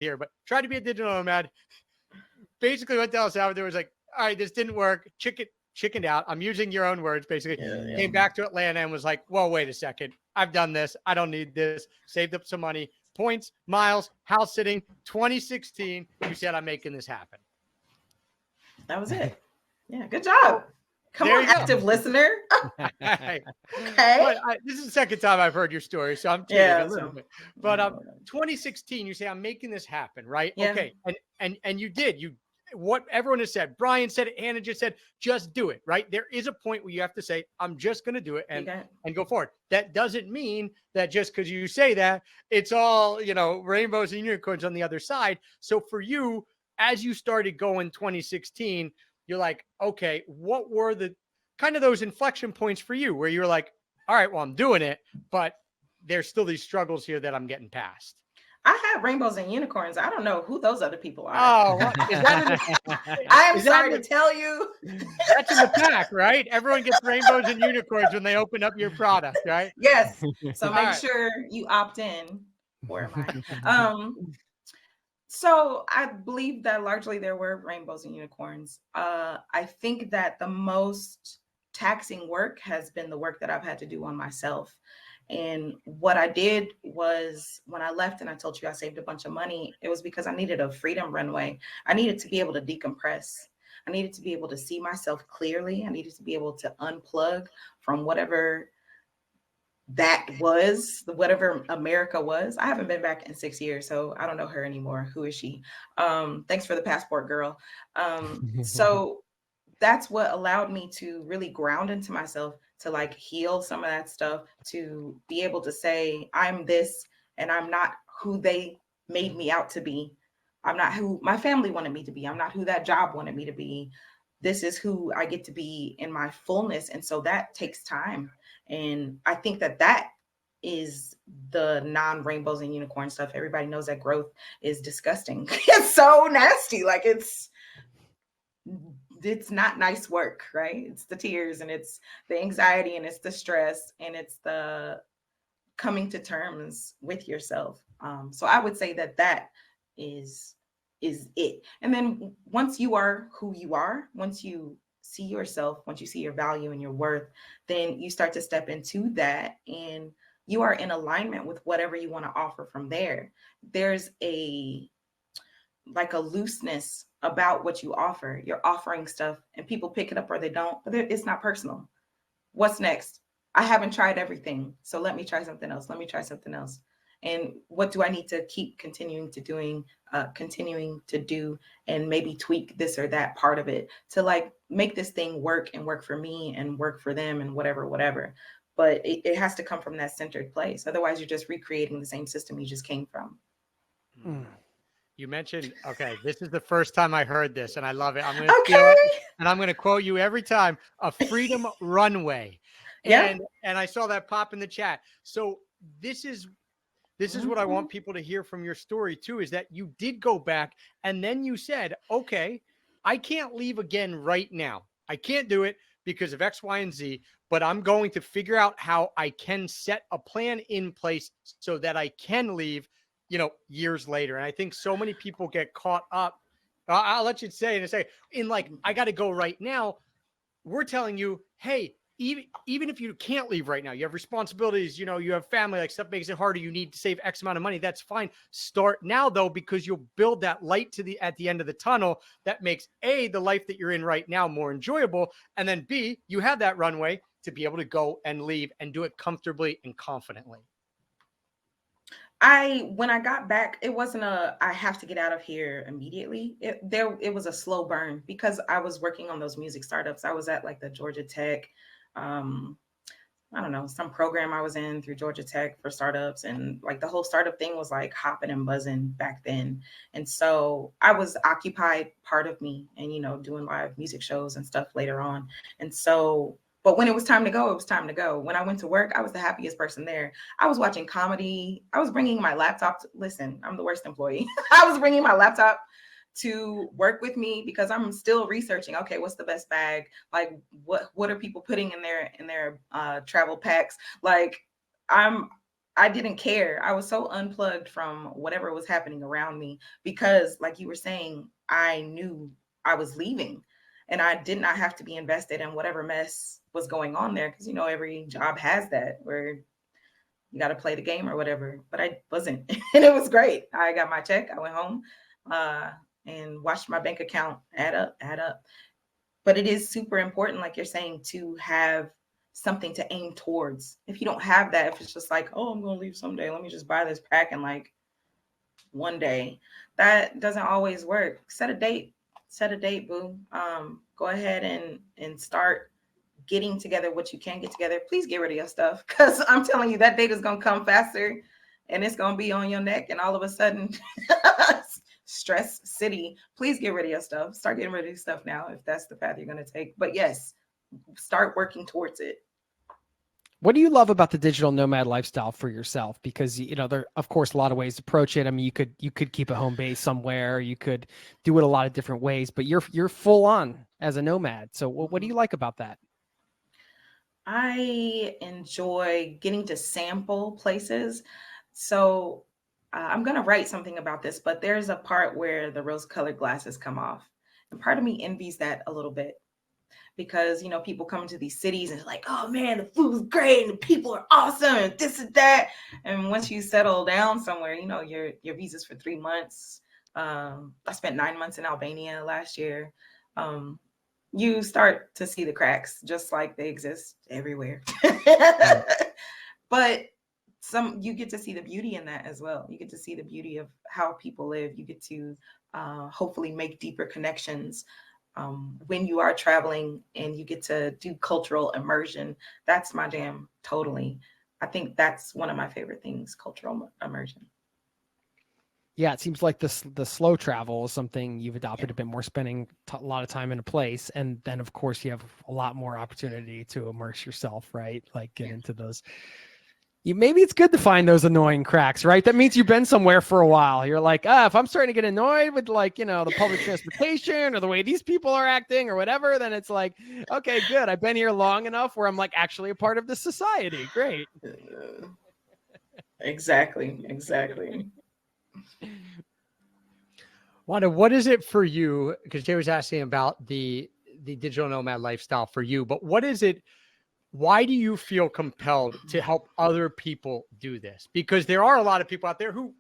here, but tried to be a digital nomad. Basically went to El Salvador, was like, all right, this didn't work. Chickened out. I'm using your own words, basically. Yeah, yeah. Came back to Atlanta and was like, well, wait a second. I've done this. I don't need this. Saved up some money, points, miles, house sitting. 2016, you said I'm making this happen. That was it. Yeah, good job. Come There on, you go. active listener. Okay. Okay. This is the second time I've heard your story, so I'm cheating Yeah. a little bit. But 2016, you say I'm making this happen, right? Yeah. Okay, and you did. You what everyone has said. Brian said it. Hannah just said, just do it, right? There is a point where you have to say, I'm just going to do it and go forward. That doesn't mean that just because you say that, it's all rainbows and unicorns on the other side. So for you, as you started going 2016, you're like, okay, what were the kind of those inflection points for you where you're like, all right, well, I'm doing it, but there's still these struggles here that I'm getting past? I had rainbows and unicorns. I don't know who those other people are. Oh, what is that? I'm sorry to tell you. That's in the pack, right? Everyone gets rainbows and unicorns when they open up your product, right? Yes. So make sure you opt in. Where am I? So I believe that largely there were rainbows and unicorns. I think that the most taxing work has been the work that I've had to do on myself. And what I did was when I left and I told you I saved a bunch of money, it was because I needed a freedom runway. I needed to be able to decompress. I needed to be able to see myself clearly. I needed to be able to unplug from whatever that was, whatever America was. I haven't been back in 6 years, so I don't know her anymore. Who is she? Thanks for the passport, girl. So that's what allowed me to really ground into myself, to like heal some of that stuff, to be able to say, I'm this and I'm not who they made me out to be. I'm not who my family wanted me to be. I'm not who that job wanted me to be. This is who I get to be in my fullness. And so that takes time. And I think that that is the non-rainbows and unicorn stuff. Everybody knows that growth is disgusting. It's so nasty. Like it's not nice work, right? It's the tears and it's the anxiety and it's the stress and it's the coming to terms with yourself. So I would say that that is it. And then once you are who you are, once you see yourself, once you see your value and your worth, then you start to step into that and you are in alignment with whatever you want to offer from there. There's a looseness about what you offer. You're offering stuff and people pick it up or they don't, but it's not personal. What's next? I haven't tried everything. So let me try something else. Let me try something else. And what do I need to keep continuing to do and maybe tweak this or that part of it to like make this thing work and work for me and work for them and whatever. But it has to come from that centered place. Otherwise, you're just recreating the same system you just came from. You mentioned, okay, this is the first time I heard this and I love it. I'm going to steal it and I'm going to quote you every time, a freedom runway. And I saw that pop in the chat. So this is what I want people to hear from your story too, is that you did go back and then you said, okay, I can't leave again right now. I can't do it because of X, Y, and Z, but I'm going to figure out how I can set a plan in place so that I can leave, years later. And I think so many people get caught up. I'll let you say in a second, in like, I got to go right now. We're telling you, hey, even if you can't leave right now, you have responsibilities, you have family, like stuff makes it harder. You need to save X amount of money. That's fine. Start now though, because you'll build that light at the end of the tunnel that makes A, the life that you're in right now more enjoyable. And then B, you have that runway to be able to go and leave and do it comfortably and confidently. When I got back, it wasn't I have to get out of here immediately. It was a slow burn because I was working on those music startups. I was at like the Georgia Tech, I don't know, some program I was in through Georgia Tech for startups. And like the whole startup thing was like hopping and buzzing back then. And so I was occupied part of me and, doing live music shows and stuff later on. And so, but when it was time to go, it was time to go. When I went to work, I was the happiest person there. I was watching comedy. I was bringing my laptop. Listen, I'm the worst employee. I was bringing my laptop to work with me because I'm still researching. Okay, what's the best bag? Like, what are people putting in their travel packs? Like, I'm I didn't care. I was so unplugged from whatever was happening around me because, like you were saying, I knew I was leaving and I did not have to be invested in whatever mess was going on there. Because, every job has that where you got to play the game or whatever. But I wasn't. And it was great. I got my check. I went home and watched my bank account add up, add up. But it is super important, like you're saying, to have something to aim towards. If you don't have that, if it's just like, oh, I'm going to leave someday, let me just buy this pack and like one day, that doesn't always work. Set a date, boo. Go ahead and start getting together what you can get together. Please get rid of your stuff, because I'm telling you, that date is going to come faster and it's going to be on your neck. And all of a sudden, stress city. Please get rid of your stuff. Start getting rid of your stuff now if that's the path you're going to take. But yes, start working towards it. What do you love about the digital nomad lifestyle for yourself? Because, there are, of course, a lot of ways to approach it. I mean, you could keep a home base somewhere, you could do it a lot of different ways, but you're full on as a nomad. So what do you like about that? I enjoy getting to sample places. So I'm going to write something about this, but there's a part where the rose colored glasses come off. And part of me envies that a little bit because, people come into these cities and it's like, oh man, the food's great and the people are awesome and this and that. And once you settle down somewhere, your visa's for 3 months. I spent 9 months in Albania last year. You start to see the cracks, just like they exist everywhere. But you get to see the beauty in that as well. You get to see the beauty of how people live. You get to hopefully make deeper connections when you are traveling, and you get to do cultural immersion. That's my jam, totally. I think that's one of my favorite things, cultural immersion. Yeah, it seems like the slow travel is something you've adopted a bit more, spending a lot of time in a place. And then, of course, you have a lot more opportunity to immerse yourself, right? Like get into those. Maybe it's good to find those annoying cracks, right? That means you've been somewhere for a while. You're like, if I'm starting to get annoyed with the public transportation or the way these people are acting or whatever, then it's like, okay, good. I've been here long enough where I'm like actually a part of this society. Great. Exactly. Wanda, what is it for you? Because Jay was asking about the digital nomad lifestyle for you, but what is it? Why do you feel compelled to help other people do this? Because there are a lot of people out there who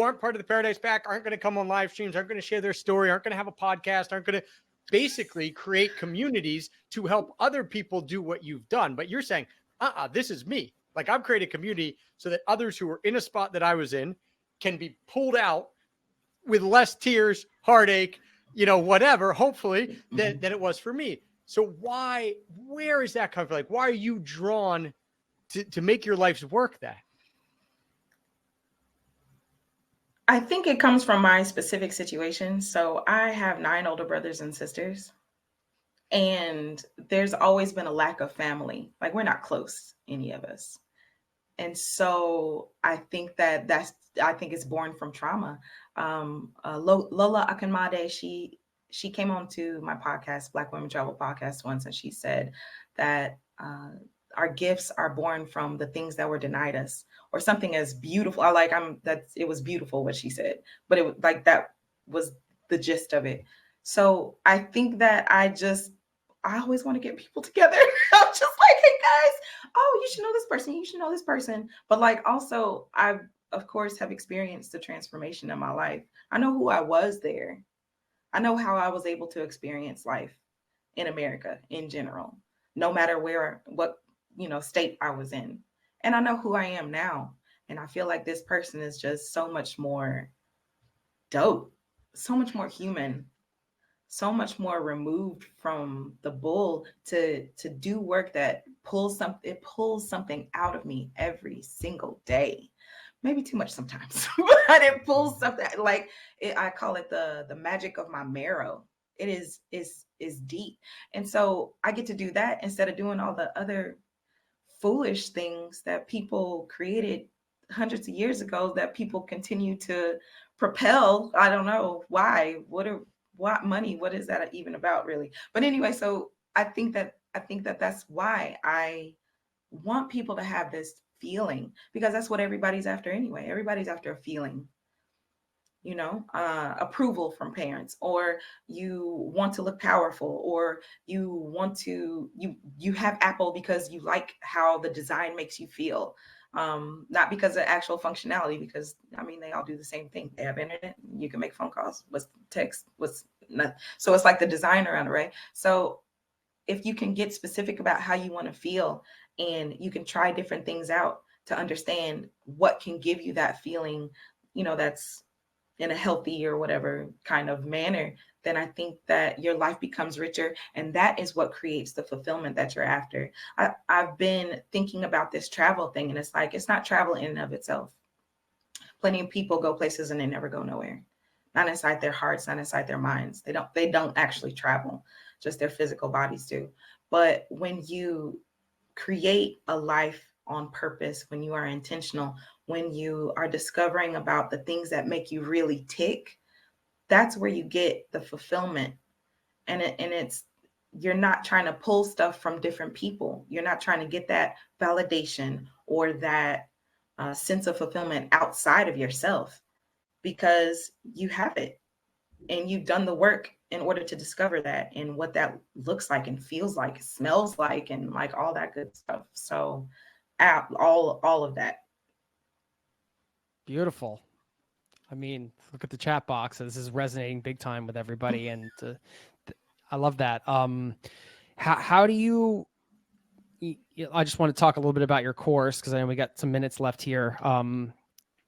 aren't part of the Paradise Pack, aren't going to come on live streams, aren't going to share their story, aren't going to have a podcast, aren't going to basically create communities to help other people do what you've done. But you're saying, this is me. Like, I've created a community so that others who are in a spot that I was in can be pulled out with less tears, heartache, whatever, hopefully, than it was for me. So where is that coming from? Like, why are you drawn to make your life's work that? I think it comes from my specific situation. So I have 9 older brothers and sisters, and there's always been a lack of family. Like, we're not close, any of us. And so I think it's born from trauma. Lola Akinmade, she came on to my podcast, Black Women Travel Podcast, once, and she said that our gifts are born from the things that were denied us, or something as beautiful. It was beautiful what she said, but it was like, that was the gist of it. So I think that I always want to get people together. I'm just like, hey guys, oh, you should know this person. You should know this person. But like, also, I, of course, have experienced the transformation in my life. I know who I was there. I know how I was able to experience life in America in general, no matter what state I was in. And I know who I am now. And I feel like this person is just so much more dope, so much more human, so much more removed from the bull to do work that pulls something out of me every single day. Maybe too much sometimes, but it pulls something like I call it the magic of my marrow. It is deep. And so I get to do that instead of doing all the other foolish things that people created hundreds of years ago that people continue to propel. I don't know why. What money? What is that even about, really? But anyway, so I think that that's why I want people to have this feeling, because that's what everybody's after anyway. Everybody's after a feeling, approval from parents, or you want to look powerful, or you want to, you have Apple because you like how the design makes you feel. Not because of actual functionality, because I mean, they all do the same thing. They have internet, you can make phone calls, what's text, what's not. So it's like the design around it, right? So if you can get specific about how you want to feel, and you can try different things out to understand what can give you that feeling, that's in a healthy or whatever kind of manner, then I think that your life becomes richer. And that is what creates the fulfillment that you're after. I've been thinking about this travel thing, and it's like, it's not travel in and of itself. Plenty of people go places and they never go nowhere. Not inside their hearts, not inside their minds. They don't actually travel, just their physical bodies do. But when you create a life on purpose, when you are intentional, when you are discovering about the things that make you really tick, that's where you get the fulfillment. And it's you're not trying to pull stuff from different people. You're not trying to get that validation or that sense of fulfillment outside of yourself, because you have it and you've done the work in order to discover that, and what that looks like and feels like, smells like, and like all that good stuff. So all of that. Beautiful. I mean, look at the chat box. This is resonating big time with everybody, and I love that. How do you? I just want to talk a little bit about your course, because I know we got some minutes left here.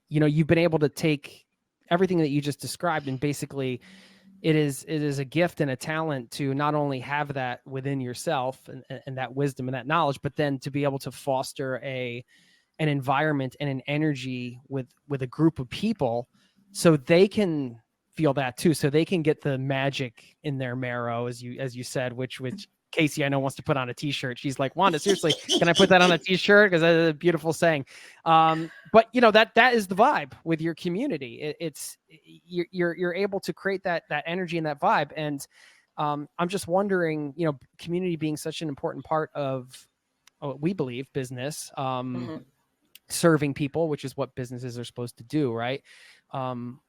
You've been able to take everything that you just described, and basically, it is a gift and a talent to not only have that within yourself, and that wisdom and that knowledge, but then to be able to foster an environment and an energy with a group of people, so they can feel that too, so they can get the magic in their marrow, as you said, which Casey, I know, wants to put on a t-shirt. She's like, Wanda, seriously, can I put that on a t-shirt? Because that's a beautiful saying. But that is the vibe with your community. You're able to create that energy and that vibe. And I'm just wondering, community being such an important part of, we believe, business, Mm-hmm. serving people, which is what businesses are supposed to do, right?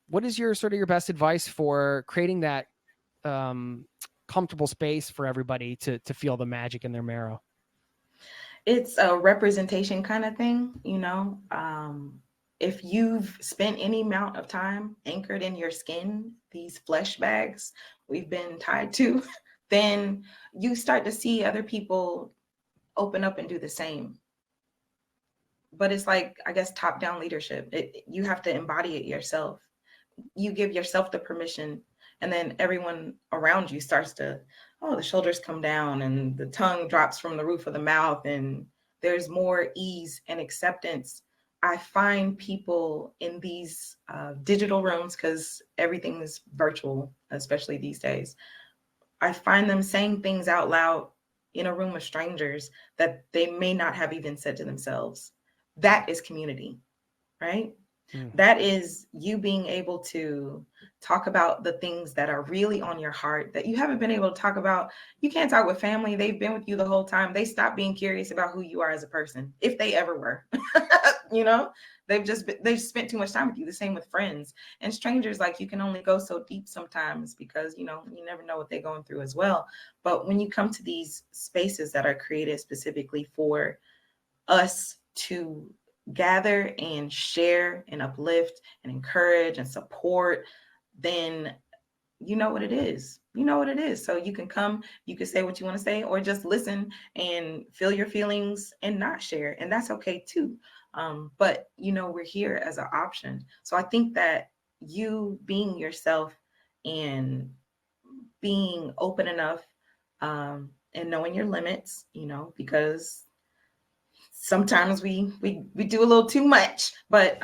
What is your best advice for creating that comfortable space for everybody to feel the magic in their marrow? It's a representation kind of thing, if you've spent any amount of time anchored in your skin, these flesh bags we've been tied to, then you start to see other people open up and do the same. But it's like, I guess, top down leadership. You have to embody it yourself. You give yourself the permission, and then everyone around you starts to, the shoulders come down and the tongue drops from the roof of the mouth, and there's more ease and acceptance. I find people in these digital rooms, because everything is virtual, especially these days. I find them saying things out loud in a room of strangers that they may not have even said to themselves. That is community, right? That is you being able to talk about the things that are really on your heart that you haven't been able to talk about. You can't talk with family. They've been with you the whole time. They stopped being curious about who you are as a person, if they ever were. They've spent too much time with you. The same with friends and strangers. Like, you can only go so deep sometimes, because you never know what they're going through as well. But when you come to these spaces that are created specifically for us to gather and share and uplift and encourage and support, then you know what it is. You know what it is. So you can come, you can say what you want to say, or just listen and feel your feelings and not share. And that's okay too. But we're here as an option. So I think that you being yourself and being open enough, and knowing your limits, because sometimes we do a little too much, but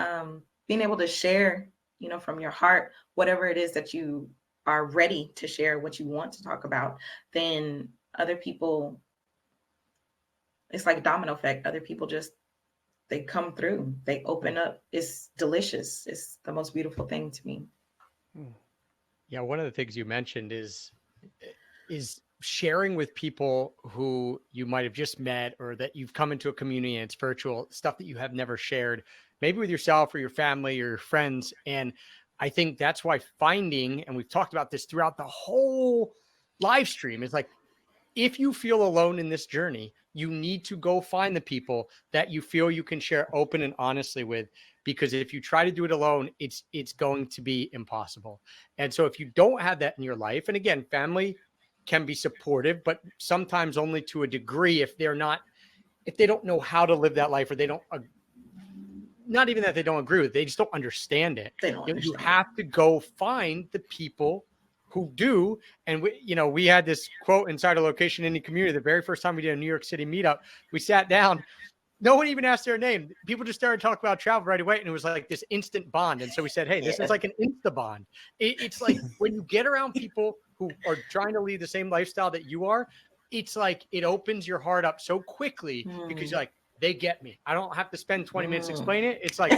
being able to share, from your heart, whatever it is that you are ready to share, what you want to talk about, then other people, it's like a domino effect. Other people they come through, they open up. It's delicious. It's the most beautiful thing to me. Yeah, one of the things you mentioned is sharing with people who you might have just met or that you've come into a community and it's virtual, stuff that you have never shared, maybe with yourself or your family or your friends. And I think that's why finding, and we've talked about this throughout the whole live stream, is like, if you feel alone in this journey, you need to go find the people that you feel you can share open and honestly with, because if you try to do it alone, it's going to be impossible. And so if you don't have that in your life, and again, family can be supportive, but sometimes only to a degree if they don't know how to live that life, or they don't, not even that they don't agree with it, they just don't understand it. You have to go find the people who do. And we had this quote inside a location indie community. The very first time we did a New York City meetup, we sat down. No one even asked their name. People just started talking about travel right away. And it was like this instant bond. And so we said, hey, this is like an insta bond. It's like when you get around people who are trying to lead the same lifestyle that you are, it's like it opens your heart up so quickly because you're like, they get me. I don't have to spend 20 minutes explaining it. It's like,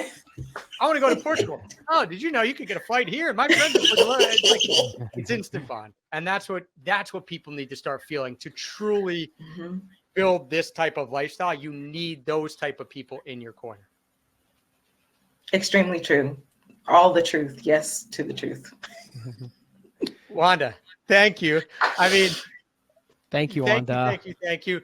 I want to go to Portugal. Oh, did you know you could get a flight here? My friends are it's instant bond. And that's what people need to start feeling to truly build this type of lifestyle. You need those type of people in your corner. Extremely true. All the truth. Yes, to the truth. Wanda, thank you. I mean, thank you, Wanda. Thank you.